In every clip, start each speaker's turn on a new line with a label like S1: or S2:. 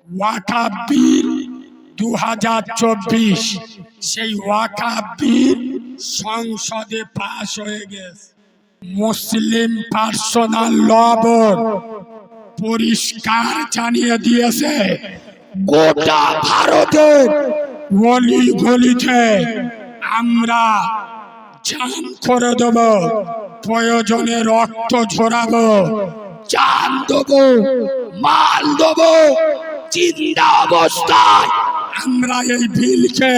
S1: ওয়াকাফ বিল 2024 সেই ওয়াকাফ বিল সংসদে পাশ হয়ে গেছে। মুসলিম পার্সোনাল ল বোর্ড পরিষ্কার জানিয়ে দিয়েছে গোটা ভারতের গলি গলিতে আমরা জান করে দেব, প্রয়োজনে রক্ত ঝরাবো, জান দেবো, মাল দেবো, জিন্দা অবস্থায় আমরা এই বিলকে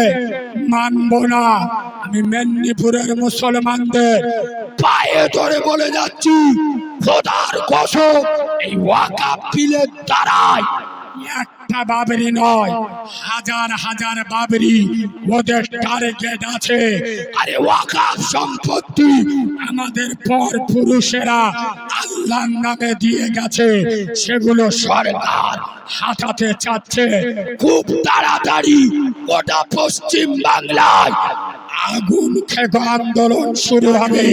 S1: মানব না। আমি মেদিনীপুরের মুসলমানদের পায়ে ধরে বলে যাচ্ছি, খোদার কসম, এই ওয়াকাফ বিলের দ্বারাই একটা বাবরি নয়, হাজার হাজার বাবরি ওদের টার্গেট আছে। আরে ওয়াকাফ সম্পত্তি আমাদের পর পুরুষেরা আল্লাহর নামে দিয়ে গেছে, সেগুলো সরকার হাতাতে চাচ্ছে। খুব তাড়াতাড়ি গোটা পশ্চিম বাংলায় আগুন খেকো আন্দোলন শুরু হবে।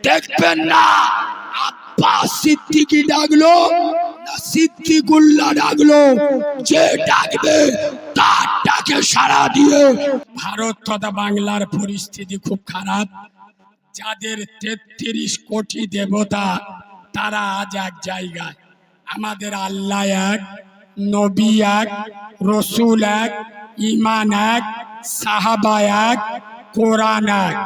S1: দেখবেন না আব্বাস সিদ্দিকী ডাকলো না সিদ্দিকুল্লাহ ডাকলো, যে ডাকবে তার ডাকে সাড়া দিয়ে। ভারত তথা বাংলার পরিস্থিতি খুব খারাপ। যাদের 33 কোটি দেবতা তারা আজ এক জায়গায়। আমাদের আল্লাহ এক, নবী এক, রসুল এক, ইমান এক, সাহাবা এক, কোরআন এক।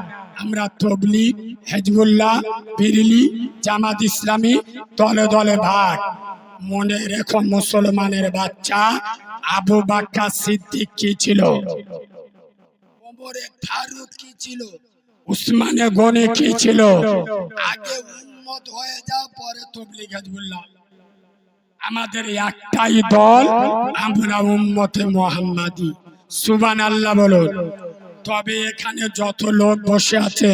S1: আমরা তবলিগ, হিজবুল্লাহ, বিরলি, জামাত ইসলামী দলে দলে ভাগ। মনে রেখো মুসলমানের বাচ্চা, আবু বকর সিদ্দিক কি ছিল, ওমরে ফারুক কি ছিল, উসমানে গনি কি ছিল। আগে উম্মত হয়ে যাও, পরে তবলিগ হিজবুল্লাহ। আমাদের একটাই দল, আমরা উম্মতে মুহাম্মাদি। সুবহানাল্লাহ বলুন। তবে এখানে যত লোক বসে আছে,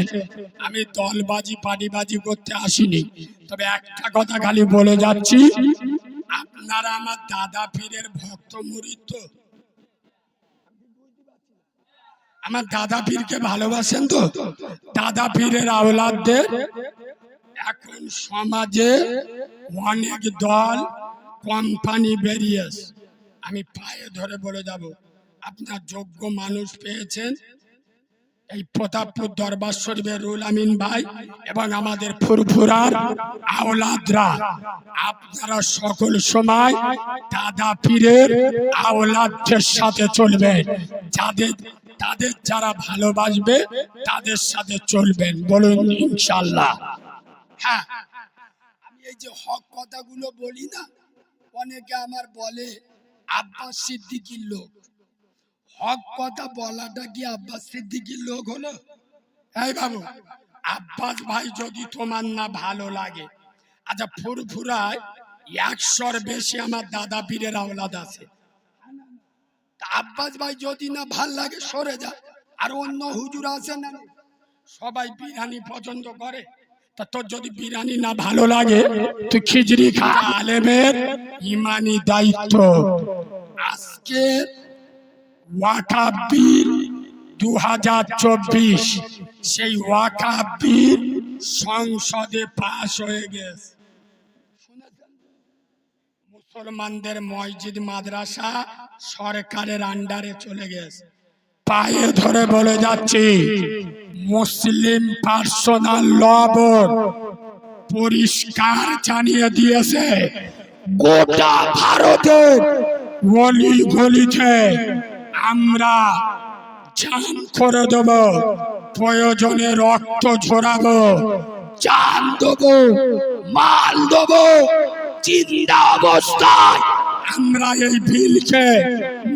S1: আমি দলবাজি পার্টিবাজি করতে আসিনি। তবে একটা কথা খালি বলে যাচ্ছি, আপনারা আমার দাদা পীরের ভক্ত মুরিদ তো? আমার দাদা পীরকে ভালোবাসেন তো? দাদা পীরের আওলাদদের এখন সমাজে অনেক দল কোম্পানি বেরিয়েছে। আমি পায়ে ধরে বলে যাব, আপনার যোগ্য মানুষ পেয়েছেন এই প্রতাপপুর দরবার শরীফের রুল আমিন ভাই এবং আমাদের ফুরফুরার আওলাদরা। আপনারা সকল সময় দাদা পীরের আওলাদদের সাথে চলবেন। তাদের যারা ভালোবাসবে তাদের সাথে চলবেন। বলুন ইনশাআল্লাহ। হ্যাঁ, আমি এই যে হক কথাগুলো বলি না, অনেকে আমার বলে আব্বাস সিদ্দিকীর লোক। হক কথা বলাটা কি আব্বাস সিদ্দিকীর লোক হলো? এই বাবু, আব্বাস ভাই যদি তোমার না ভালো লাগে, আচ্ছা ফুরফুরায় 100-র বেশি আমার দাদা পীরের আওলাদ আছে। আব্বাস ভাই যদি না ভাল লাগে সরে যা। আর অন্য হুজুর আছে না, সবাই বিরিয়ানি পছন্দ করে। তা তোর যদি বিরিয়ানি না ভালো লাগে, তুই খিচড়ি খা। আলেমের ইমানি দায়িত্ব। আজকে ওয়াকাফ বিল 2024 সেই ওয়াকাফ বিল সংসদে পাশ হয়ে গেছে। মুসলমানদের মসজিদ মাদ্রাসা সরকারের আন্ডারে চলে গেছে। পায়ে ধরে বলে যাচ্ছি, মুসলিম পার্সোনাল ল বোর্ড পরিষ্কার জানিয়ে দিয়েছে গোটা ভারতের গলি গলিতে আমরা জান করে দেব, প্রয়োজনে রক্ত ঝরাবো, জান দেবো, মাল দেবো, জিন্দা অবস্থায় আমরা এই বিলকে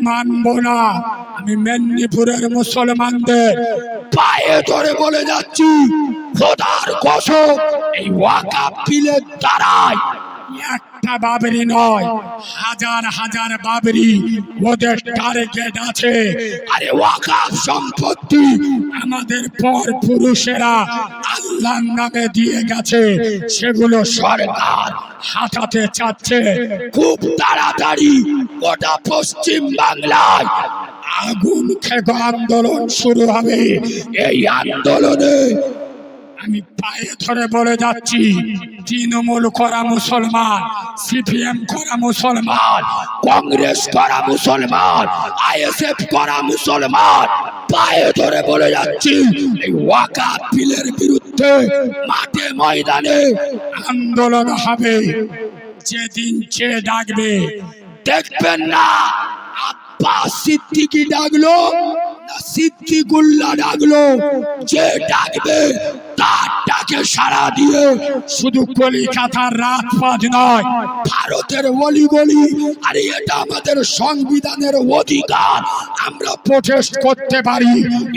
S1: মানব না। আমি মেদিনীপুরের মুসলমানদের পায়ে ধরে বলে যাচ্ছি, খোদার কসম, এই ওয়াকাফ বিলের দ্বারাই একটা বাবরি নয়, হাজার হাজার বাবরি ওদের টার্গেট আছে। আরে ওয়াকাফ সম্পত্তি আমাদের পর পুরুষেরা আল্লাহর নামে দিয়ে গেছে, সেগুলো সরকার হাতাতে চাচ্ছে। খুব তাড়াতাড়ি গোটা পশ্চিম বাংলায় আগুন খেকো আন্দোলন শুরু হবে। এই আন্দোলনে আমি পায়ে ধরে বলে যাচ্ছি, তৃণমূল করা মুসলমান, সিপিএম করা মুসলমান, কংগ্রেস করা মুসলমান, আইএসএফ করা মুসলমান, পায়ে ধরে বলে যাচ্ছি, এই ওয়াকাফ বিলের বিরুদ্ধে মাঠে ময়দানে আন্দোলন হবে। যেদিন যে ডাকবে, দেখবেন না আব্বাস সিদ্দিকী ডাকলো না সিদ্দিকুল্লাহ ডাকলো, যে ডাকবে তার ডাকে সাড়া দিয়ে শুধু কলিকাতার রাজপথ নয়, ভারতের অলিগলি, আর এটা আমাদের সংবিধানের অধিকার, আমরা প্রোটেস্ট করতে পারি।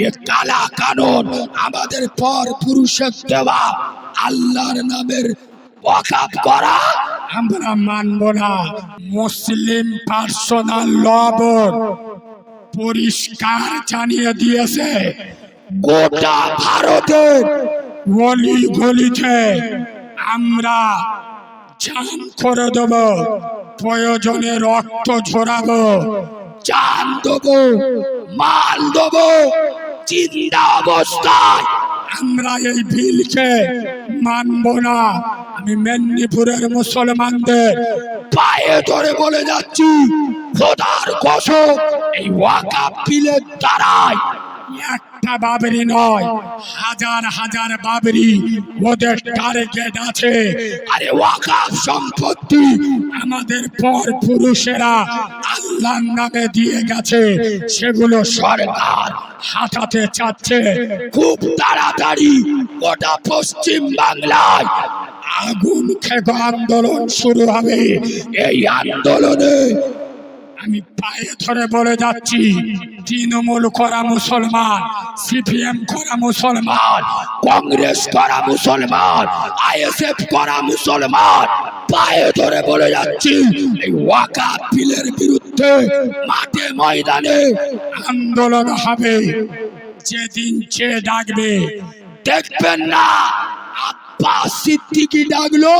S1: এ কালা কানুন আমাদের পর পুরুষের দেওয়া আল্লাহর নামের ওয়াকাফ করা আমরা মানব না। মুসলিম পার্সোনাল ল বোর্ড পরিষ্কার জানিয়ে দিয়েছে, গোটা ভারতের গলি গলিতে আমরা জান করে দেব, প্রয়োজনে রক্ত ঝরাবো, জান দেবো, মাল দেবো, জিন্দা অবস্থায় আমরা এই বিলকে মানব না। আমি মেদিনীপুরের মুসলমানদের পায়ে ধরে বলে যাচ্ছি, খোদার কসম, এই ওয়াকাফ বিলের দ্বারাই একটা বাবরি নয়, হাজার হাজার বাবরি ওদের টার্গেট আছে। আরে ওয়াকাফ সম্পত্তি আমাদের পর পুরুষেরা আল্লাহর নামে দিয়ে গেছে, সেগুলো সরকার হাতাতে চাচ্ছে। খুব তাড়াতাড়ি গোটা পশ্চিম বাংলায় আগুন খেকো আন্দোলন শুরু হবে। এই আন্দোলনে আমি পায়ে ধরে বলে যাচ্ছি, তৃণমূল করা মুসলমান, সিপিএম করা মুসলমান, কংগ্রেস করা মুসলমান, আইএসএফ করা মুসলমান, পায়ে ধরে বলে যাচ্ছি, এই ওয়াকাফ বিলের বিরুদ্ধে মাঠে ময়দানে আন্দোলন হবে। যেদিন যে ডাকবে, দেখবেন না আব্বাস সিদ্দিকী ডাকলো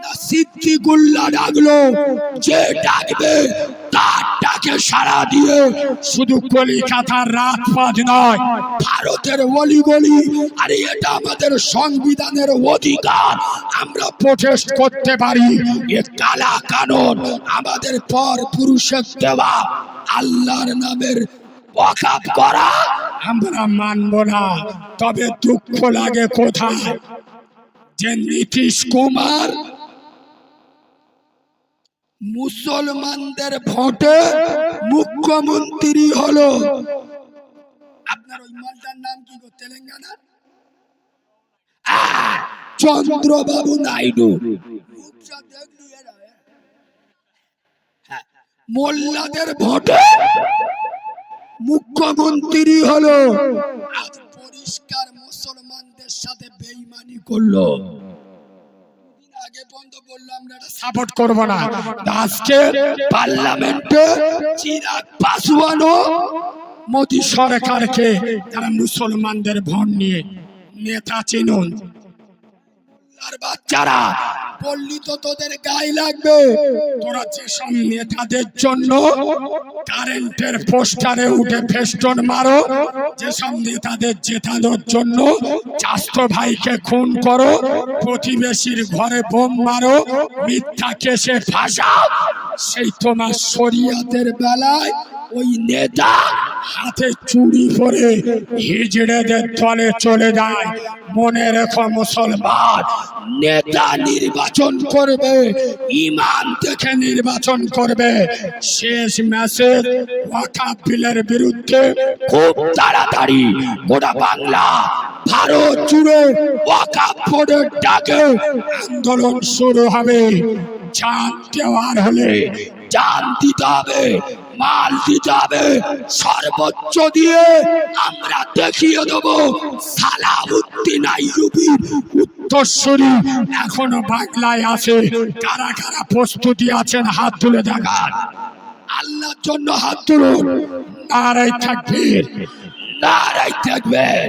S1: না সিদ্দিকুল্লাহ ডাকলো, যে ডাকবে তার ডাকে সাড়া দিয়ে শুধু কলিকাতার রাজপথ নয়, ভারতের অলিগলি, আর এটা আমাদের সংবিধানের অধিকার, আমরা প্রোটেস্ট করতে পারি। এ কালা কানুন আমাদের পর পুরুষের দেওয়া আল্লাহর নামের ওয়াকাফ করা আমরা মানব না। তবে দুঃখ লাগে কোথায়, যে নীতিশ কুমার মুসলমানদের ভোটে মুখ্যমন্ত্রী হলো। আপনার ওই মালটার নাম কি গো, তেলেঙ্গানা? চন্দ্রবাবু নাইডু। মোল্লাদের ভোটে মুখ্যমন্ত্রী হলো, আজ পরিষ্কার মুসলমানদের সাথে বেঈমানি করলো। আগে বন্ধ বললো আমরা এটা সাপোর্ট করব না, আজকে পার্লামেন্টে চিরাগ পাসওয়ান মোদী সরকারকে যারা মুসলমানদের ভোট নিয়ে নেতা চিনুন, আর বাচ্চারা বললি তো তোদের গায়ে লাগবে, তোরা যেসব নেতাদের জন্য কারেন্টের পোস্টারে উঠে ফেস্টন মারো, যেসব নেতাদের জেতানোর জন্য চাস্তো ভাইকে খুন করো, প্রতিবেশীর ঘরে বোম মারো, মিথ্যা কেসে ফাঁসাও, সেই তোমার শরিয়াতের বেলায় ওই নেতা হাতে চুরি পরে হিজড়েদের দলে চলে যায়। মনে রেখো মুসলমান, নেতা নির্বাচন করবে, ইমান দেখে নির্বাচন করবে। শেষ মেসেজ, ওয়াকাফ বিলের বিরুদ্ধে খুব তাড়াতাড়ি গোটা বাংলা ভারত জুড়ে ওয়াকাফ বোর্ডের ডাকে আন্দোলন শুরু হবে। জান দেওয়ার হলে জান দিতে হবে, মাল দিতে হবে, সর্বোচ্চ দিয়ে আমরা দেখিয়ে দেব সালাউদ্দিন আইয়ুবী উত্তরসূরি এখনো বাংলায় আছে। কারা কারা প্রস্তুতি আছেন হাত তুলে দেখান, আল্লাহর জন্য হাত তুলুন। নারায়ে তাকবীর, নারায়ে তাকবীর।